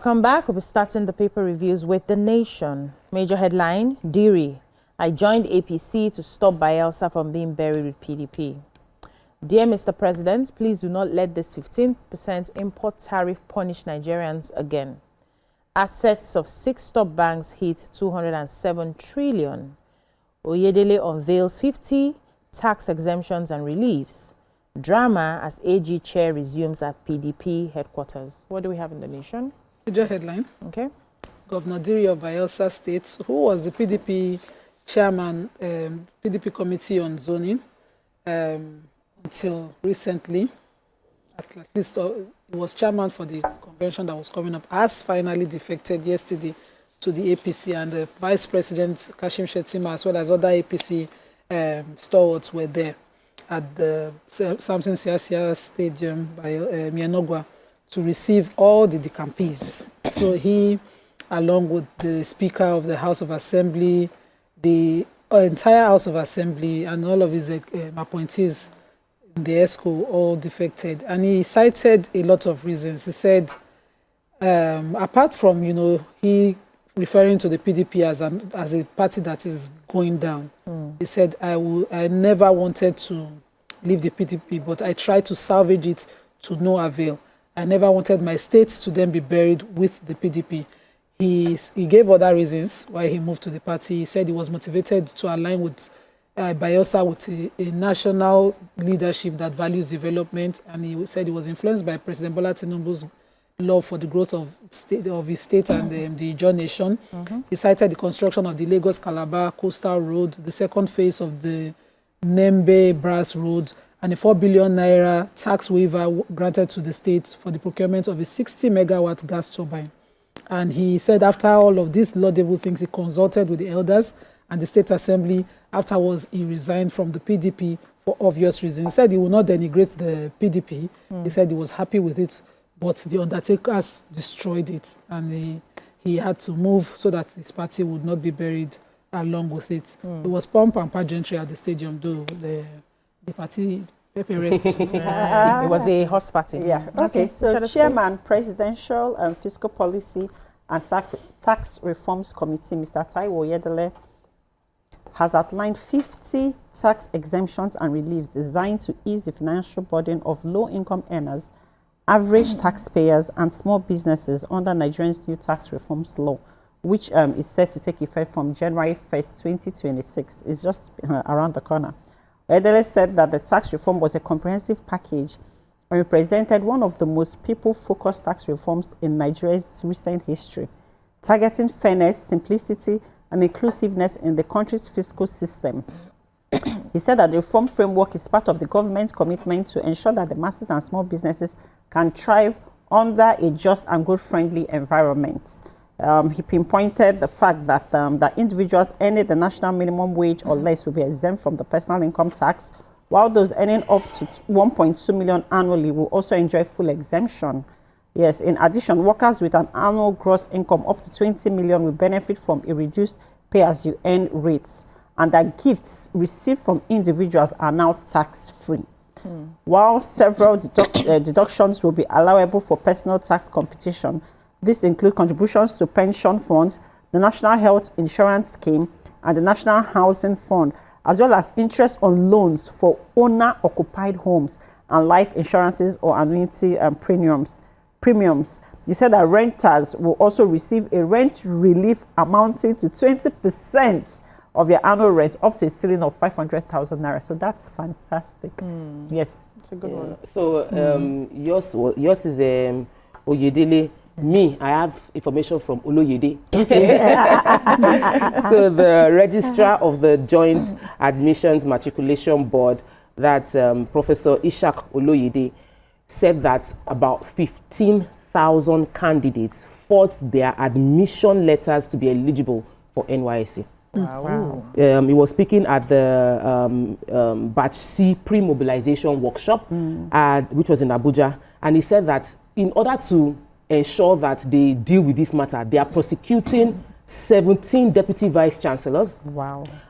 Welcome back. We'll be starting the paper reviews with The Nation. Major headline, Diri. I joined APC to stop Bayelsa from being buried with PDP. Dear Mr. President, please do not let this 15% import tariff punish Nigerians again. Assets of 6 top banks hit 207 trillion. Oyedele unveils 50 tax exemptions and reliefs. Drama as AG chair resumes at PDP headquarters. What do we have in The Nation? Major headline. Okay. Governor Diri of Bayelsa State, who was the PDP chairman, PDP Committee on Zoning, until recently, at least he was chairman for the convention that was coming up, has finally defected yesterday to the APC, and the Vice President Kashim Shettima, as well as other APC stalwarts, were there at the Samson Siasia Stadium by Mianogwa to receive all the decampees. So he, along with the Speaker of the House of Assembly, the entire House of Assembly, and all of his appointees in the ESCO, all defected. And he cited a lot of reasons. He said, apart from, he referring to the PDP as a party that is going down, he said, I never wanted to leave the PDP, but I tried to salvage it to no avail. I never wanted my state to then be buried with the PDP. He gave other reasons why he moved to the party. He said he was motivated to align with Bayelsa with a national leadership that values development, and he said he was influenced by President Bola Tinubu's love for the growth of his state and the Ijaw Nation. He cited the construction of the Lagos-Calabar Coastal Road, the second phase of the Nembe-Brass Road, and a 4 billion naira tax waiver granted to the state for the procurement of a 60-megawatt gas turbine. And he said after all of these laudable things, he consulted with the elders and the State Assembly. Afterwards, he resigned from the PDP for obvious reasons. He said he would not denigrate the PDP. He said he was happy with it, but the undertakers destroyed it, and he had to move so that his party would not be buried along with it. It was pomp and pageantry at the stadium, though the party rest. It was a horse party. Yeah. Okay. So Chairman, Presidential and Fiscal Policy and Tax Reforms Committee, Mr. Taiwo Oyedele, has outlined 50 tax exemptions and reliefs designed to ease the financial burden of low-income earners, average taxpayers, and small businesses under Nigerians' new tax reforms law, which is set to take effect from January 1st, 2026. It's just around the corner. Oyedele said that the tax reform was a comprehensive package and represented one of the most people-focused tax reforms in Nigeria's recent history, targeting fairness, simplicity, and inclusiveness in the country's fiscal system. He said that the reform framework is part of the government's commitment to ensure that the masses and small businesses can thrive under a just and growth-friendly environment. He pinpointed the fact that that individuals earning the national minimum wage or less will be exempt from the personal income tax, while those earning up to 1.2 million annually will also enjoy full exemption. Yes, in addition, workers with an annual gross income up to 20 million will benefit from a reduced pay-as-you-earn rates, and that gifts received from individuals are now tax-free. While several deductions will be allowable for personal tax competition, this includes contributions to pension funds, the National Health Insurance Scheme, and the National Housing Fund, as well as interest on loans for owner-occupied homes and life insurances or annuity premiums. You said that renters will also receive a rent relief amounting to 20% of your annual rent up to a ceiling of 500,000 naira. So that's fantastic. Yes, it's a good one. So yours is Oyedele. Me, I have information from Oloyede. So the registrar of the Joint Admissions Matriculation Board, that's Professor Ishak Oloyede, said that about 15,000 candidates forged their admission letters to be eligible for NYSC. Wow. He was speaking at the Batch C pre-mobilization workshop, which was in Abuja, and he said that in order to ensure that they deal with this matter, they are prosecuting 17 deputy vice chancellors,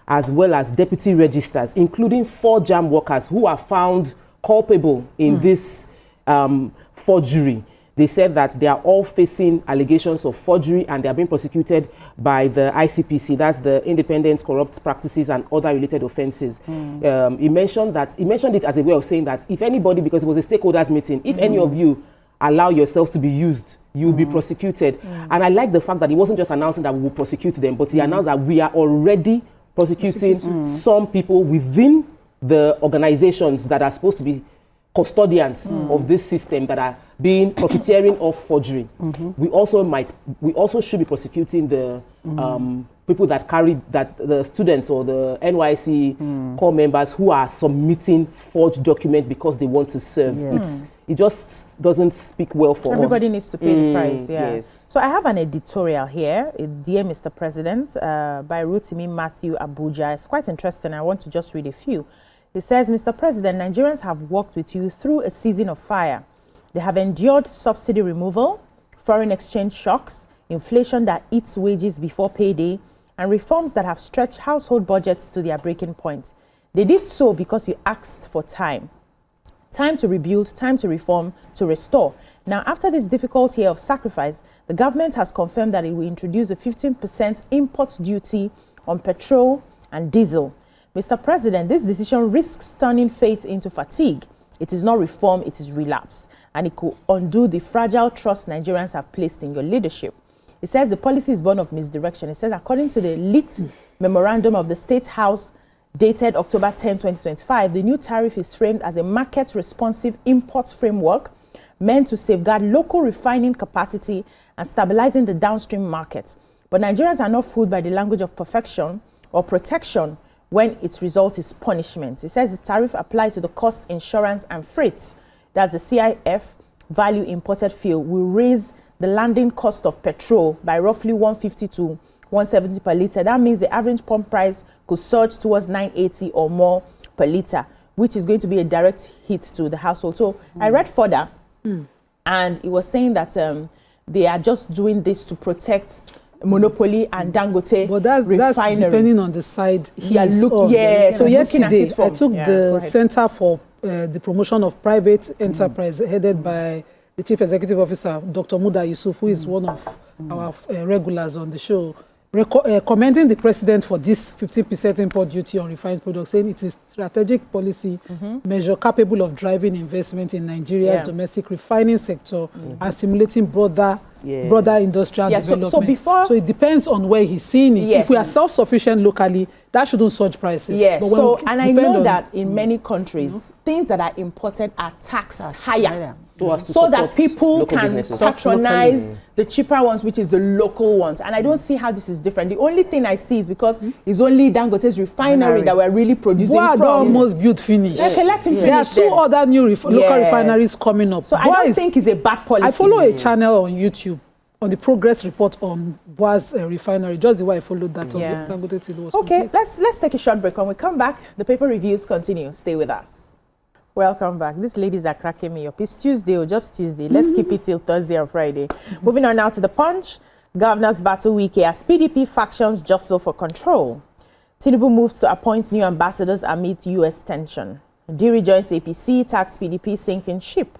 as well as deputy registrars, including 4 JAMB workers who are found culpable in this forgery. They said that they are all facing allegations of forgery and they are being prosecuted by the ICPC, that's the Independent Corrupt Practices and Other Related Offences. He mentioned it as a way of saying that if anybody, because it was a stakeholders meeting, if any of you allow yourselves to be used, you'll be prosecuted. And I like the fact that he wasn't just announcing that we will prosecute them, but he announced that we are already prosecuting some people within the organizations that are supposed to be custodians of this system that are being profiteering off forgery. We also should be prosecuting the people that the students or the NYSC core members who are submitting forged documents because they want to serve. It just doesn't speak well for us. Everybody needs to pay the price, Yes. So I have an editorial here, Dear Mr. President, by Rotimi Matthew Abuja. It's quite interesting. I want to just read a few. It says, Mr. President, Nigerians have worked with you through a season of fire. They have endured subsidy removal, foreign exchange shocks, inflation that eats wages before payday, and reforms that have stretched household budgets to their breaking point. They did so because you asked for time. Time to rebuild, time to reform, to restore. Now, after this difficult year of sacrifice, the government has confirmed that it will introduce a 15% import duty on petrol and diesel. Mr. President, this decision risks turning faith into fatigue. It is not reform, it is relapse. And it could undo the fragile trust Nigerians have placed in your leadership. It says the policy is born of misdirection. It says, according to the leaked memorandum of the State House dated October 10, 2025, the new tariff is framed as a market-responsive import framework meant to safeguard local refining capacity and stabilizing the downstream market. But Nigerians are not fooled by the language of perfection or protection when its result is punishment. It says the tariff applied to the cost, insurance, and freight, that's the CIF value imported fuel, will raise the landing cost of petrol by roughly 150 to 170 per litre. That means the average pump price could surge towards 980 or more per litre, which is going to be a direct hit to the household. So I read further, and it was saying that they are just doing this to protect monopoly and Dangote but that's depending on the side so yesterday I took the Center for the Promotion of Private Enterprise headed by the Chief Executive Officer, Dr. Muda Yusuf, who is one of our regulars on the show, commending the president for this 15% import duty on refined products, saying it is strategic policy measure capable of driving investment in Nigeria's domestic refining sector and stimulating broader industrial development. So it depends on where he's seeing it. If we are self-sufficient locally, that shouldn't surge prices. But and I know that in many countries, things that are imported are taxed higher. So that people can patronize the cheaper ones, which is the local ones. And I don't see how this is different. The only thing I see is because it's only Dangote's refinery that we're really producing from. Almost built finish. Okay, let him finish. There are two other new local refineries coming up. So I don't think it's a bad policy. I follow a channel on YouTube on the progress report on Boaz refinery, just the way I followed that on Dangote. Okay, let's take a short break. When we come back, the paper reviews continue. Stay with us. Welcome back. These ladies are cracking me up. It's Tuesday or just Tuesday. Let's keep it till Thursday or Friday. Moving on now to the Punch. Governor's battle week as PDP factions jostle for control. Tinubu moves to appoint new ambassadors amid U.S. tension. Diri joins APC, tax PDP sinking ship.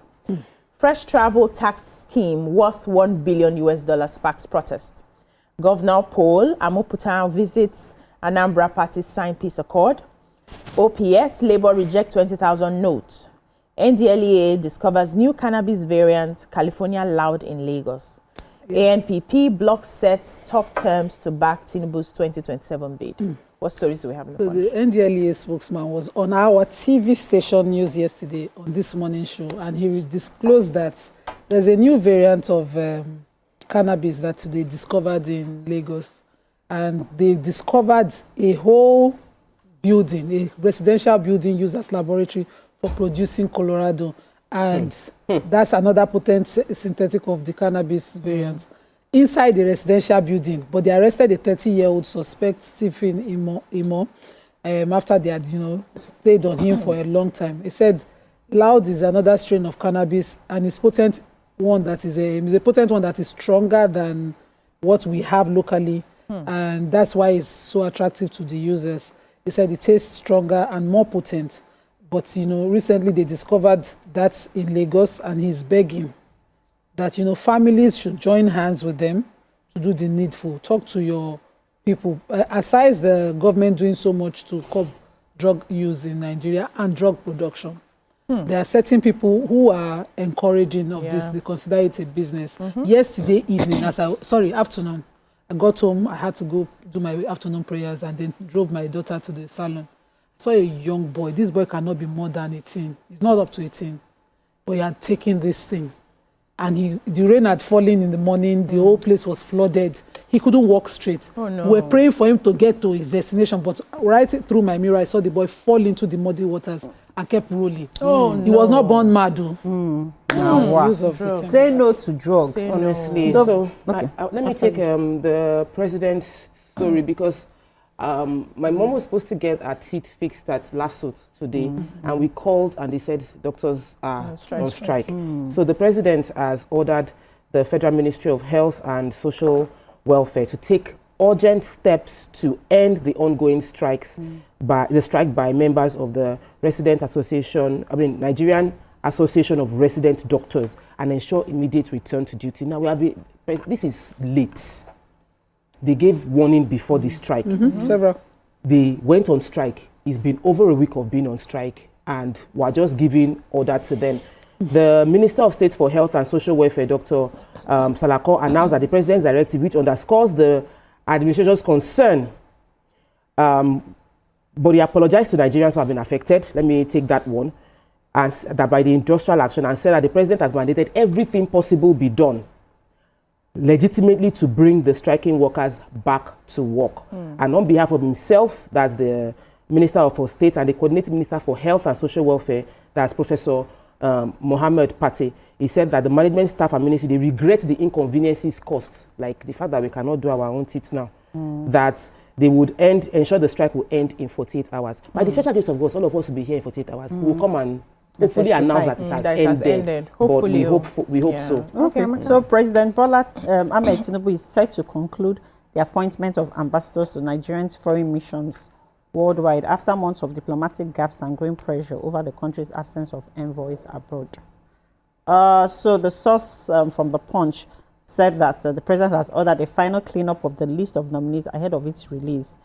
Fresh travel tax scheme worth $1 billion sparks protest. Governor Paul Amoputan visits Anambra party signed peace accord. OPS, Labour reject 20,000 notes. NDLEA discovers new cannabis variant, California loud in Lagos. ANPP block sets tough terms to back Tinubu's 2027 bid. What stories do we have in the Punch? The NDLEA spokesman was on our TV station news yesterday on This Morning Show, and he disclosed that there's a new variant of cannabis that they discovered in Lagos. And they discovered a whole building, a residential building used as laboratory for producing Colorado. And that's another potent synthetic of the cannabis variants inside the residential building. But they arrested a 30-year-old suspect, Stephen Imo, after they had, stayed on him for a long time. He said loud is another strain of cannabis, and it's potent one that is a potent one that is stronger than what we have locally, and that's why it's so attractive to the users. He said it tastes stronger and more potent. But, recently they discovered that in Lagos, and he's begging that, you know, families should join hands with them to do the needful. Talk to your people. Aside the government doing so much to curb drug use in Nigeria and drug production, there are certain people who are encouraging of this. They consider it a business. Yesterday evening, afternoon, I got home, I had to go do my afternoon prayers and then drove my daughter to the salon. I saw a young boy. This boy cannot be more than 18. He's not up to 18. But he had taken this thing. And the rain had fallen in the morning. The whole place was flooded. He couldn't walk straight. Oh, no. We were praying for him to get to his destination. But right through my mirror, I saw the boy fall into the muddy waters and kept rolling. Oh, no. He was not born mad. Wow. Say no to drugs. Say honestly. No. So okay. Let me take the president's story because my mom was supposed to get her teeth fixed at Lasso today, and we called and they said doctors are on strike. So the president has ordered the Federal Ministry of Health and Social Welfare to take urgent steps to end the ongoing strikes by members of the Nigerian Association of Resident Doctors, and ensure immediate return to duty. Now this is late. They gave warning before the strike. Several. They went on strike. It's been over a week of being on strike, and we're just giving order to them. The Minister of State for Health and Social Welfare, Dr. Salako, announced that the President's directive, which underscores the administration's concern, but he apologized to Nigerians who have been affected. Let me take that one. And that by the industrial action, and said that the President has mandated everything possible be done legitimately to bring the striking workers back to work. And on behalf of himself, that's the Minister of State, and the Coordinating Minister for Health and Social Welfare, that's Professor Mohammed Pate, he said that the management staff and ministry, they regret the inconveniences caused, like the fact that we cannot do our own teeth now, that they would ensure the strike will end in 48 hours. By the special grace of God, all of us will be here in 48 hours. We'll come and hopefully announce that it has ended. Hopefully. But we hope so. Okay, so President Bola Ahmed Tinubu is set to conclude the appointment of ambassadors to Nigerians' foreign missions worldwide after months of diplomatic gaps and growing pressure over the country's absence of envoys abroad. So the source from the Punch said that the president has ordered a final cleanup of the list of nominees ahead of its release.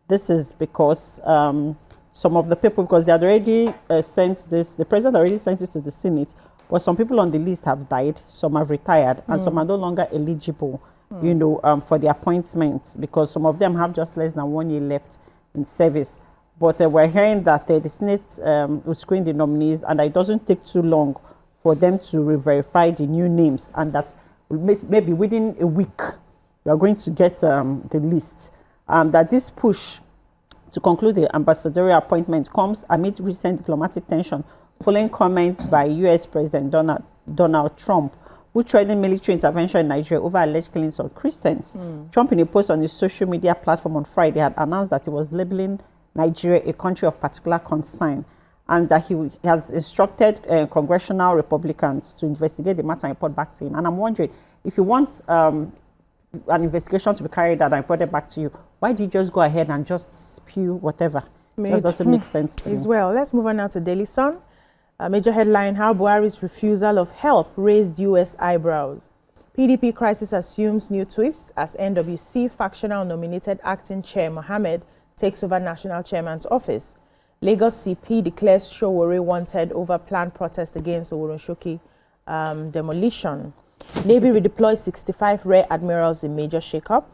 This is because some of the people, because they had already sent this, the president already sent it to the Senate, but some people on the list have died, some have retired, and some are no longer eligible, you know, for the appointments, because some of them have just less than 1 year left in service. But we're hearing that the Senate will screen the nominees, and it doesn't take too long for them to re-verify the new names, and that maybe within a week we are going to get the list. That this push to conclude the ambassadorial appointment comes amid recent diplomatic tension following comments by U.S. President Donald Trump, who threatened military intervention in Nigeria over alleged killings of Christians. Trump, in a post on his social media platform on Friday, had announced that he was labeling Nigeria a country of particular concern, and that he has instructed congressional Republicans to investigate the matter and report back to him. And I'm wondering, if you want an investigation to be carried out and reported back to you, why do you just go ahead and just spew whatever? That doesn't make sense to me. Well, let's move on now to Daily Sun. A major headline: how Buhari's refusal of help raised U.S. eyebrows. PDP crisis assumes new twist as NWC factional nominated acting chair Mohammed takes over national chairman's office. Lagos CP declares Sowore wanted over planned protest against Oworonshoki demolition. Navy redeploys 65 rear admirals in major shakeup.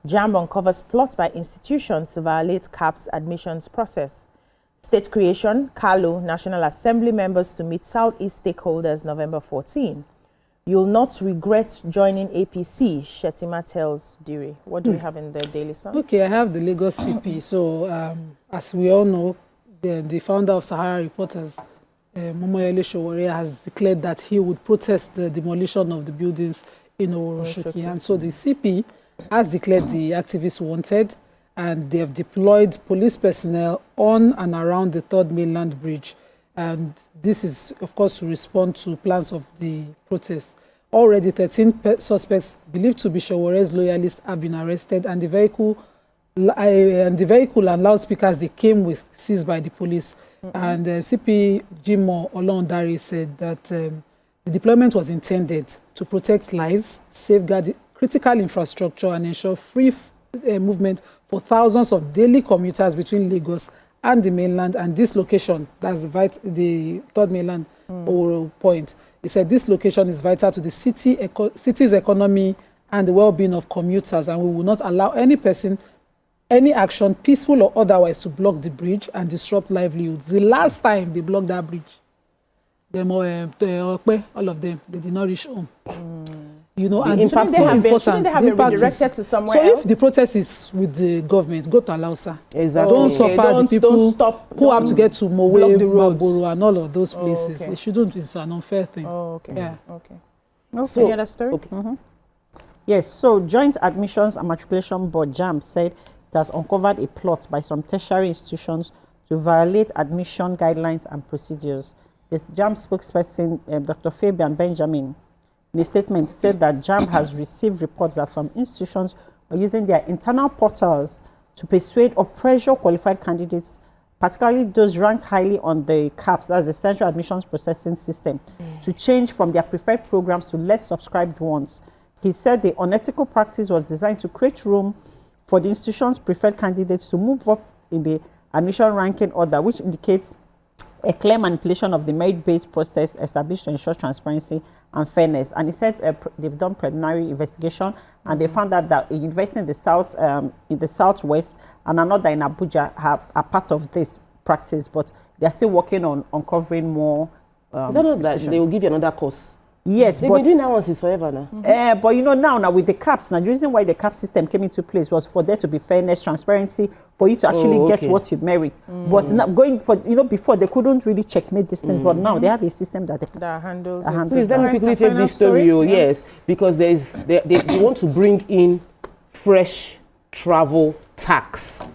JAMB uncovers plots by institutions to violate CAP's admissions process. State creation, Kalu, National Assembly members to meet Southeast stakeholders November 14. You'll not regret joining APC, Shetima tells Diri. What do we have in the Daily Sun? Okay, I have the Lagos CP. So, as we all know, the founder of Sahara Reporters, Momoyele Sowore, has declared that he would protest the demolition of the buildings in Oworonshoki. And so the CP has declared the activists wanted, and they have deployed police personnel on and around the Third Mainland Bridge. And this is, of course, to respond to plans of the protest. Already 13 suspects believed to be Showore's loyalists have been arrested, and the vehicle and loudspeakers they came with seized by the police. And CP Jimo Olondari said that The deployment was intended to protect lives, safeguard critical infrastructure, and ensure free movement for thousands of daily commuters between Lagos and the mainland. And this location, that's the third mainland point, he said this location is vital to the city's economy and the well-being of commuters, and we will not allow any person, any action, peaceful or otherwise, to block the bridge and disrupt livelihoods. The last time they blocked that bridge, all of them, they did not reach home. You know, and shouldn't they have been redirected to somewhere else? So if the protest is with the government, go to Alausa. Exactly. Don't suffer the people who have to get to Mowe, Magboro, and all of those places. It shouldn't. It's an unfair thing. Yeah. So, any other story? Yes, so Joint Admissions and Matriculation Board, JAMB, said it has uncovered a plot by some tertiary institutions to violate admission guidelines and procedures. The JAMB spokesperson, Dr. Fabian Benjamin, in a statement said that JAMB has received reports that some institutions are using their internal portals to persuade or pressure qualified candidates, particularly those ranked highly on the CAPS, that's the Central Admissions Processing System, to change from their preferred programs to less subscribed ones. He said the unethical practice was designed to create room for the institution's preferred candidates to move up in the admission ranking order, which indicates a clear manipulation of the merit-based process established to ensure transparency and fairness. And he said they've done preliminary investigation, and they found out that a university in the southwest and another in Abuja are part of this practice, but they're still working on uncovering more. That they will give you another course. Yes, they've been doing that one since forever now. But you know, now with the CAPS, now the reason why the CAPS system came into place was for there to be fairness, transparency, for you to actually get what you merit. But now going for, before they couldn't really checkmate these things, but now they have a system that handles it. Please let me quickly take this story. Yes, because they want to bring in fresh travel tax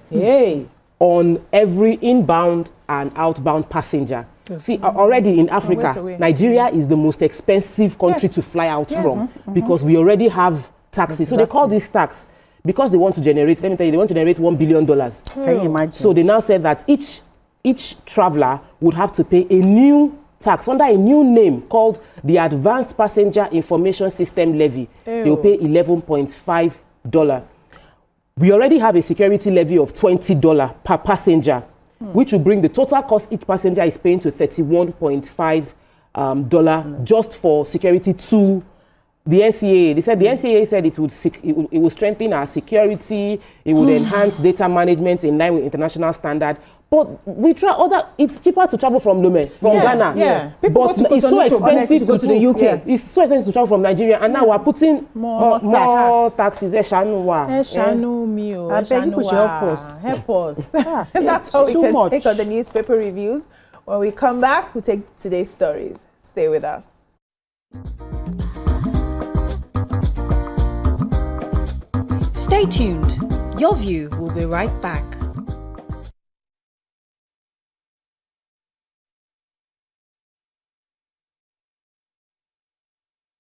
on every inbound and outbound passenger. See, already in Africa, Nigeria is the most expensive country to fly out from because we already have taxes. So they call this tax because they want to generate, let me tell you, they want to generate $1 billion. Can you imagine? So they now said that each traveler would have to pay a new tax under a new name called the Advanced Passenger Information System Levy. They will pay $11.5. We already have a security levy of $20 per passenger, which will bring the total cost each passenger is paying to $31.5 just for security to the NCAA. They said the NCAA said it would strengthen our security, it would enhance data management in line with international standard. But it's cheaper to travel from Lome, from Ghana. Yes. But it's so expensive to go to the UK. It's so expensive to travel from Nigeria, and now we're putting more taxes. I beg you to help us. Help us. That's how we can take on the newspaper reviews. When we come back, we'll take today's stories. Stay with us. Stay tuned. Your View will be right back.